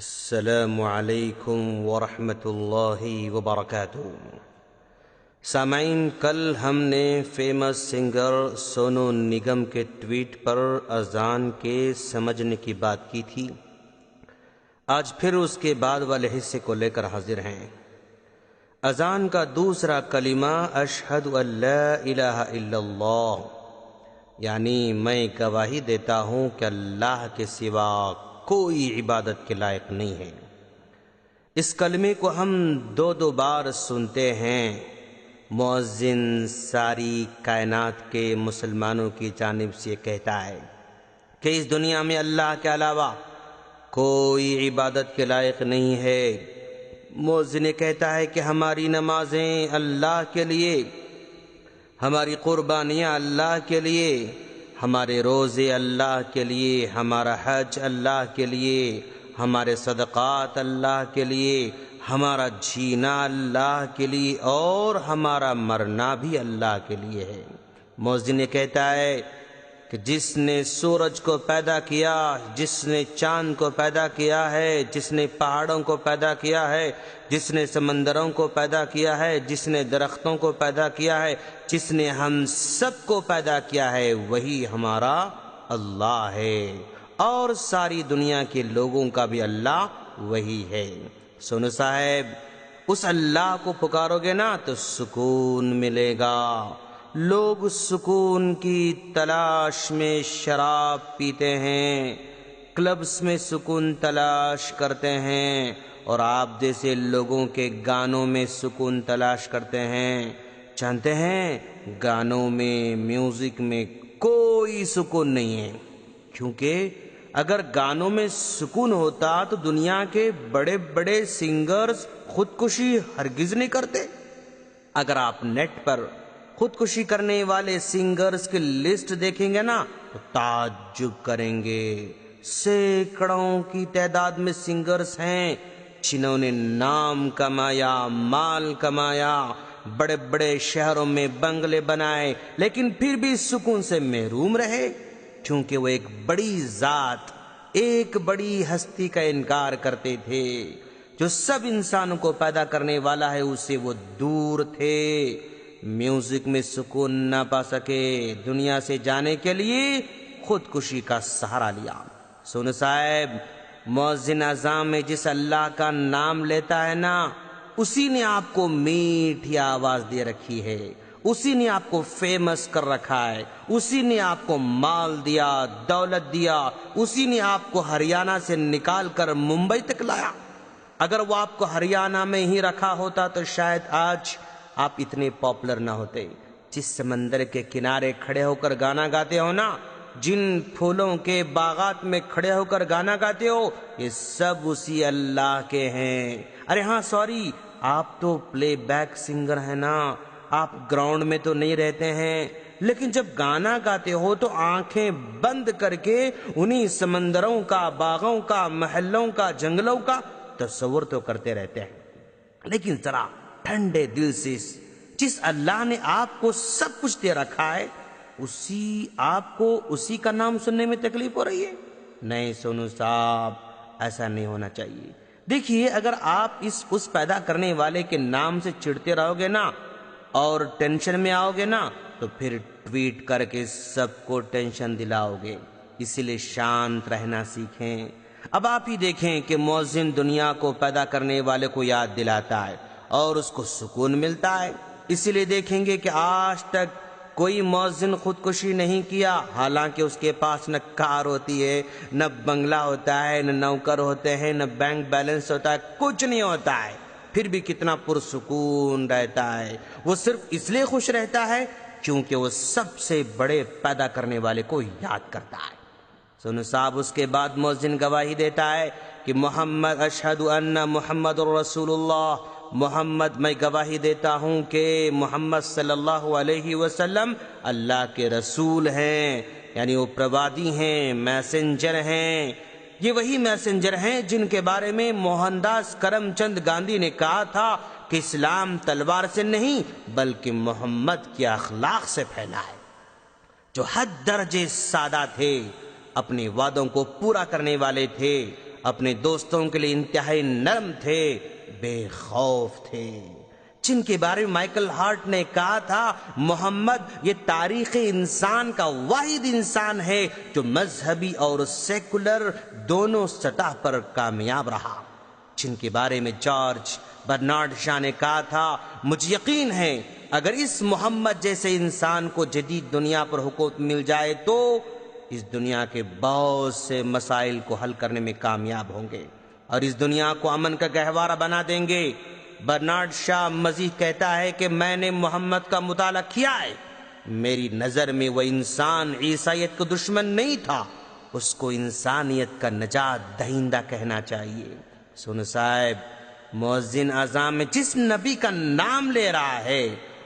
السلام علیکم ورحمۃ اللہ وبرکاتہ۔ سامعین، کل ہم نے فیمس سنگر سونو نگم کے ٹویٹ پر اذان کے سمجھنے کی بات کی تھی۔ آج پھر اس کے بعد والے حصے کو لے کر حاضر ہیں۔ اذان کا دوسرا کلمہ اشہد ان لا الہ الا اللہ، یعنی میں گواہی دیتا ہوں کہ اللہ کے سوا کوئی عبادت کے لائق نہیں ہے۔ اس کلمے کو ہم دو بار سنتے ہیں۔ مؤذن ساری کائنات کے مسلمانوں کی جانب سے کہتا ہے کہ اس دنیا میں اللہ کے علاوہ کوئی عبادت کے لائق نہیں ہے۔ مؤذن کہتا ہے کہ ہماری نمازیں اللہ کے لیے، ہماری قربانیاں اللہ کے لیے، ہمارے روزے اللہ کے لیے، ہمارا حج اللہ کے لیے، ہمارے صدقات اللہ کے لیے، ہمارا جینا اللہ کے لیے، اور ہمارا مرنا بھی اللہ کے لیے ہے۔ مؤذن نے کہتا ہے کہ جس نے سورج کو پیدا کیا، جس نے چاند کو پیدا کیا ہے، جس نے پہاڑوں کو پیدا کیا ہے، جس نے سمندروں کو پیدا کیا ہے، جس نے درختوں کو پیدا کیا ہے، جس نے ہم سب کو پیدا کیا ہے، وہی ہمارا اللہ ہے، اور ساری دنیا کے لوگوں کا بھی اللہ وہی ہے۔ سنو صاحب، اس اللہ کو پکارو گے نا تو سکون ملے گا۔ لوگ سکون کی تلاش میں شراب پیتے ہیں، کلبز میں سکون تلاش کرتے ہیں، اور آپ جیسے لوگوں کے گانوں میں سکون تلاش کرتے ہیں۔ جانتے ہیں، گانوں میں، میوزک میں کوئی سکون نہیں ہے، کیونکہ اگر گانوں میں سکون ہوتا تو دنیا کے بڑے بڑے سنگرز خودکشی ہرگز نہیں کرتے۔ اگر آپ نیٹ پر خودکشی کرنے والے سنگرز کی لسٹ دیکھیں گے نا تو تعجب کریں گے۔ سینکڑوں کی تعداد میں سنگرز ہیں جنہوں نے نام کمایا، مال کمایا، بڑے بڑے شہروں میں بنگلے بنائے، لیکن پھر بھی سکون سے محروم رہے، کیونکہ وہ ایک بڑی ذات، ایک بڑی ہستی کا انکار کرتے تھے۔ جو سب انسانوں کو پیدا کرنے والا ہے اسے وہ دور تھے۔ میوزک میں سکون نہ پا سکے، دنیا سے جانے کے لیے خودکشی کا سہارا لیا۔ سن صاحب، مؤذن اذان میں جس اللہ کا نام لیتا ہے نا، اسی نے آپ کو میٹھی آواز دے رکھی ہے، اسی نے آپ کو فیمس کر رکھا ہے، اسی نے آپ کو مال دیا، دولت دیا، اسی نے آپ کو ہریانہ سے نکال کر ممبئی تک لایا۔ اگر وہ آپ کو ہریانہ میں ہی رکھا ہوتا تو شاید آج آپ اتنے پاپولر نہ ہوتے۔ جس سمندر کے کنارے کھڑے ہو کر گانا گاتے ہو نا، جن پھولوں کے باغات میں کھڑے ہو کر گانا گاتے ہو، یہ سب اسی اللہ کے ہیں۔ ارے ہاں سوری، آپ تو پلے بیک سنگر ہیں نا، آپ گراؤنڈ میں تو نہیں رہتے ہیں، لیکن جب گانا گاتے ہو تو آنکھیں بند کر کے انہی سمندروں کا، باغوں کا، محلوں کا، جنگلوں کا تصور تو کرتے رہتے ہیں۔ لیکن ذرا ٹھنڈے دل سے، جس اللہ نے آپ کو سب کچھ دے رکھا ہے، آپ کو اسی کا نام سننے میں تکلیف ہو رہی ہے؟ نہیں سونو صاحب، ایسا نہیں ہونا چاہیے۔ دیکھیے، اگر آپ اس پیدا کرنے والے کے نام سے چڑھتے رہو گے نا اور ٹینشن میں آؤ گے نا تو پھر ٹویٹ کر کے سب کو ٹینشن دلاؤ گے۔ اسی لیے شانت رہنا سیکھیں۔ اب آپ ہی دیکھیں کہ مؤذن دنیا کو پیدا کرنے والے کو یاد دلاتا ہے اور اس کو سکون ملتا ہے۔ اسی لیے دیکھیں گے کہ آج تک کوئی مؤذن خودکشی نہیں کیا، حالانکہ اس کے پاس نہ کار ہوتی ہے، نہ بنگلہ ہوتا ہے، نہ نوکر ہوتے ہیں، نہ بینک بیلنس ہوتا ہے، کچھ نہیں ہوتا ہے، پھر بھی کتنا پرسکون رہتا ہے۔ وہ صرف اس لیے خوش رہتا ہے کیونکہ وہ سب سے بڑے پیدا کرنے والے کو یاد کرتا ہے۔ سنو صاحب، اس کے بعد مؤذن گواہی دیتا ہے کہ محمد، اشہد ان محمد رسول اللہ، محمد، میں گواہی دیتا ہوں کہ محمد صلی اللہ علیہ وسلم اللہ کے رسول ہیں، یعنی وہ پروادی ہیں، میسنجر ہیں۔ یہ وہی میسنجر ہیں جن کے بارے میں موہن داس کرم چند گاندھی نے کہا تھا کہ اسلام تلوار سے نہیں بلکہ محمد کے اخلاق سے پھیلا ہے، جو حد درجے سادہ تھے، اپنے وعدوں کو پورا کرنے والے تھے، اپنے دوستوں کے لیے انتہائی نرم تھے، بے خوف تھے، جن کے بارے میں مائیکل ہارٹ نے کہا تھا محمد یہ تاریخ انسان کا واحد انسان ہے جو مذہبی اور سیکولر دونوں سطح پر کامیاب رہا، جن کے بارے میں جارج برنارڈ شاہ نے کہا تھا مجھے یقین ہے اگر اس محمد جیسے انسان کو جدید دنیا پر حکومت مل جائے تو اس دنیا کے بہت سے مسائل کو حل کرنے میں کامیاب ہوں گے اور اس دنیا کو امن کا گہوارہ بنا دیں گے۔ برنارڈ شاہ مزید کہتا ہے کہ میں نے محمد کا مطالعہ کیا ہے، میری نظر میں وہ انسان عیسائیت کا دشمن نہیں تھا، اس کو انسانیت کا نجات دہندہ کہنا چاہیے۔ سن صاحب، مؤذن اذان میں جس نبی کا نام لے رہا ہے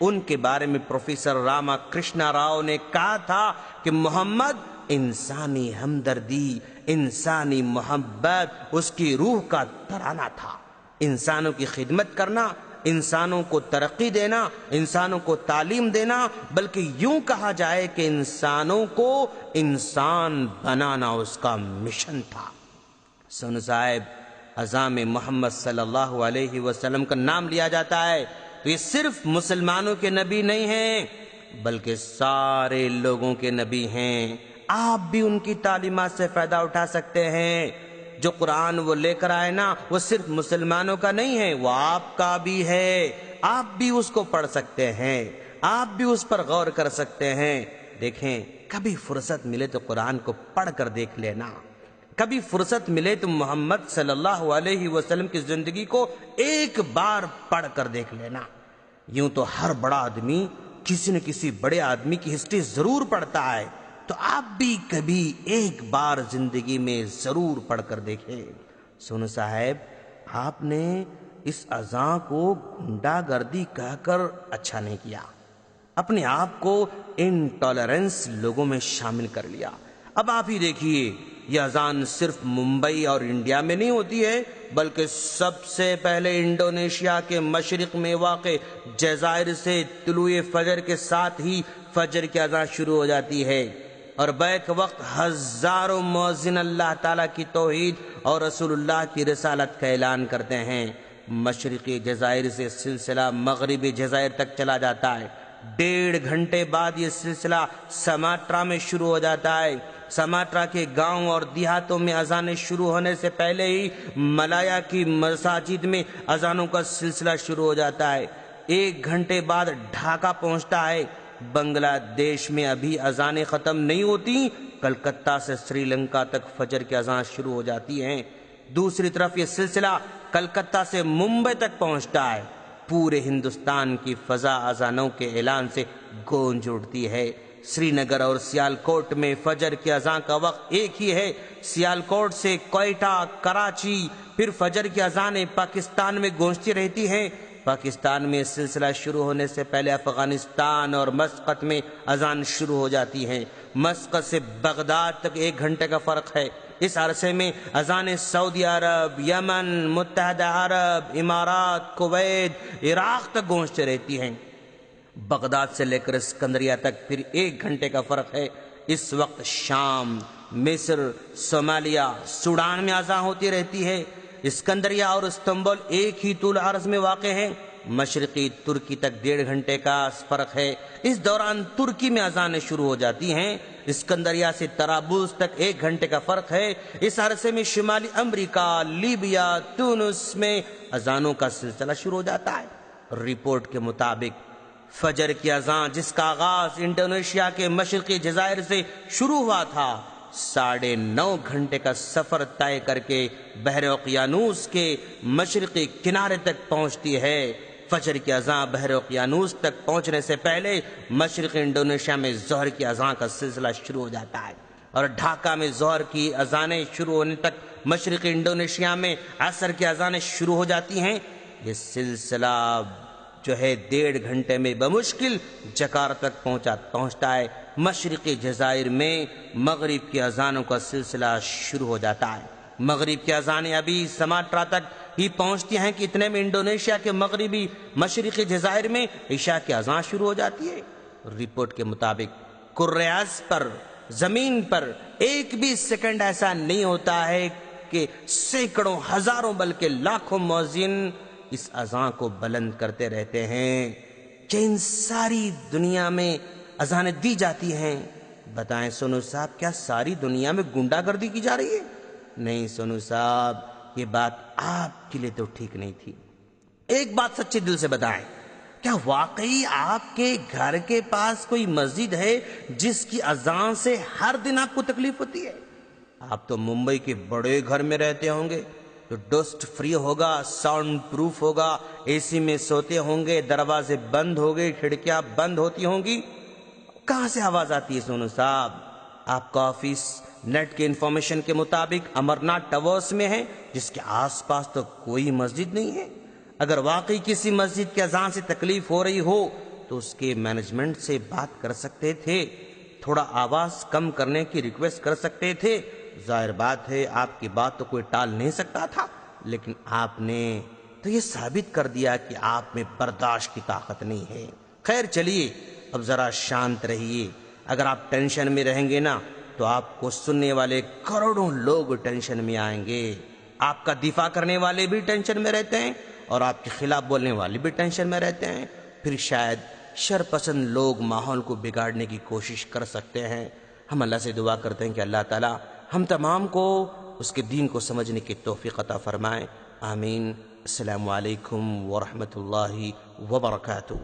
ان کے بارے میں پروفیسر راما کرشنا راؤ نے کہا تھا کہ محمد انسانی ہمدردی، انسانی محبت اس کی روح کا ترانہ تھا، انسانوں کی خدمت کرنا، انسانوں کو ترقی دینا، انسانوں کو تعلیم دینا، بلکہ یوں کہا جائے کہ انسانوں کو انسان بنانا اس کا مشن تھا۔ سن صاحب، اذان میں محمد صلی اللہ علیہ وسلم کا نام لیا جاتا ہے تو یہ صرف مسلمانوں کے نبی نہیں ہیں بلکہ سارے لوگوں کے نبی ہیں۔ آپ بھی ان کی تعلیمات سے فائدہ اٹھا سکتے ہیں۔ جو قرآن وہ لے کر آئے نا وہ صرف مسلمانوں کا نہیں ہے، وہ آپ کا بھی ہے، آپ بھی اس کو پڑھ سکتے ہیں، آپ بھی اس پر غور کر سکتے ہیں۔ دیکھیں، کبھی فرصت ملے تو قرآن کو پڑھ کر دیکھ لینا، کبھی فرصت ملے تو محمد صلی اللہ علیہ وسلم کی زندگی کو ایک بار پڑھ کر دیکھ لینا۔ یوں تو ہر بڑا آدمی کسی نہ کسی بڑے آدمی کی ہسٹری ضرور پڑھتا ہے، تو آپ بھی کبھی ایک بار زندگی میں ضرور پڑھ کر دیکھیں۔ سن صاحب، آپ نے اس اذان کو گنڈا گردی کہہ کر اچھا نہیں کیا، اپنے آپ کو انٹالرنس لوگوں میں شامل کر لیا۔ اب آپ ہی دیکھیے، یہ اذان صرف ممبئی اور انڈیا میں نہیں ہوتی ہے بلکہ سب سے پہلے انڈونیشیا کے مشرق میں واقع جزائر سے طلوع فجر کے ساتھ ہی فجر کی اذان شروع ہو جاتی ہے، اور بیک وقت ہزاروں مؤذن اللہ تعالیٰ کی توحید اور رسول اللہ کی رسالت کا اعلان کرتے ہیں۔ مشرقی جزائر سے سلسلہ مغربی جزائر تک چلا جاتا ہے۔ 1.5 گھنٹے بعد یہ سلسلہ سماٹرا میں شروع ہو جاتا ہے۔ سماٹرا کے گاؤں اور دیہاتوں میں اذانیں شروع ہونے سے پہلے ہی ملایا کی مساجد میں اذانوں کا سلسلہ شروع ہو جاتا ہے۔ 1 گھنٹے بعد ڈھاکہ پہنچتا ہے۔ بنگلہ دیش میں ابھی اذانیں ختم نہیں ہوتی، کلکتہ سے سری لنکا تک فجر کی اذان شروع ہو جاتی ہیں۔ دوسری طرف یہ سلسلہ کلکتہ سے ممبئی تک پہنچتا ہے۔ پورے ہندوستان کی فضا اذانوں کے اعلان سے گونج اٹھتی ہے۔ سری نگر اور سیال کوٹ میں فجر کی اذان کا وقت ایک ہی ہے۔ سیال کوٹ سے کوئٹہ، کراچی، پھر فجر کی اذانیں پاکستان میں گونجتی رہتی ہیں۔ پاکستان میں سلسلہ شروع ہونے سے پہلے افغانستان اور مسقط میں اذان شروع ہو جاتی ہیں۔ مسقط سے بغداد تک 1 گھنٹے کا فرق ہے۔ اس عرصے میں اذانیں سعودی عرب، یمن، متحدہ عرب امارات، کویت، عراق تک گونجتے رہتی ہیں۔ بغداد سے لے کر اسکندریہ تک پھر 1 گھنٹے کا فرق ہے۔ اس وقت شام، مصر، صومالیہ، سوڈان میں اذان ہوتی رہتی ہے۔ اسکندریہ اور استنبول ایک ہی طول عرض میں واقع ہیں۔ مشرقی ترکی تک 1.5 گھنٹے کا فرق ہے۔ اس دوران ترکی میں اذانیں شروع ہو جاتی ہیں۔ اسکندریہ سے طرابلس تک 1 گھنٹے کا فرق ہے۔ اس عرصے میں شمالی امریکہ، لیبیا، تونس میں اذانوں کا سلسلہ شروع ہو جاتا ہے۔ رپورٹ کے مطابق فجر کی اذان جس کا آغاز انڈونیشیا کے مشرقی جزائر سے شروع ہوا تھا، 9.5 گھنٹے کا سفر طے کر کے بحر اوقیانوس کے مشرقی کنارے تک پہنچتی ہے۔ فجر کی اذان بحر اوقیانوس تک پہنچنے سے پہلے مشرقی انڈونیشیا میں ظہر کی اذان کا سلسلہ شروع ہو جاتا ہے، اور ڈھاکہ میں ظہر کی اذانیں شروع ہونے تک مشرقی انڈونیشیا میں عصر کی اذانیں شروع ہو جاتی ہیں۔ یہ سلسلہ جو ہے 1.5 گھنٹے میں بمشکل جکارتہ تک پہنچتا ہے۔ مشرقی جزائر میں مغرب کی اذانوں کا سلسلہ شروع ہو جاتا ہے۔ مغرب کی اذانیں ابھی سماٹرا تک ہی پہنچتی ہیں کہ اتنے میں انڈونیشیا کے مغربی مشرقی جزائر میں عشاء کی اذان شروع ہو جاتی ہے۔ رپورٹ کے مطابق کرۂ ارض پر، زمین پر ایک بھی سیکنڈ ایسا نہیں ہوتا ہے کے سینکڑوں ہزاروں بلکہ لاکھوں مؤذن اس اذان کو بلند کرتے رہتے ہیں کہ ان ساری دنیا میں اذانیں دی جاتی ہیں. بتائیں سونو صاحب، کیا ساری دنیا میں گنڈا گردی کی جا رہی ہے؟ نہیں سونو صاحب، یہ بات آپ کے لیے تو ٹھیک نہیں تھی. ایک بات سچے دل سے بتائیں، کیا واقعی آپ کے گھر کے پاس کوئی مسجد ہے جس کی اذان سے ہر دن آپ کو تکلیف ہوتی ہے؟ آپ تو ممبئی کے بڑے گھر میں رہتے ہوں گے جو ڈسٹ فری ہوگا، ساؤنڈ پروف ہوگا، اے سی میں سوتے ہوں گے، دروازے بند ہو گئے، کھڑکیاں بند ہوتی ہوں گی. کہاں سے آواز آتی ہے سونو صاحب؟ آپ کا آفس نیٹ کے انفارمیشن کے مطابق امرناتھ ٹاورز میں ہے، جس کے آس پاس تو کوئی مسجد نہیں ہے. اگر واقعی کسی مسجد کے اذان سے تکلیف ہو رہی ہو تو اس کے مینجمنٹ سے بات کر سکتے تھے، تھوڑا آواز کم کرنے کی ریکویسٹ کر سکتے تھے. ظاہر بات ہے آپ کی بات تو کوئی ٹال نہیں سکتا تھا، لیکن آپ نے تو یہ ثابت کر دیا کہ آپ میں برداشت کی طاقت نہیں ہے. خیر چلیے، اب ذرا شانت رہیے. اگر آپ ٹینشن میں رہیں گے نا تو آپ کو سننے والے کروڑوں لوگ ٹینشن میں آئیں گے. آپ کا دفاع کرنے والے بھی ٹینشن میں رہتے ہیں اور آپ کے خلاف بولنے والے بھی ٹینشن میں رہتے ہیں. پھر شاید شرپسند لوگ ماحول کو بگاڑنے کی کوشش کر سکتے ہیں. ہم اللہ سے دعا کرتے ہیں کہ اللہ تعالی ہم تمام کو اس کے دین کو سمجھنے کی توفیق عطا فرمائے. آمین. السلام علیکم ورحمۃ اللہ وبرکاتہ.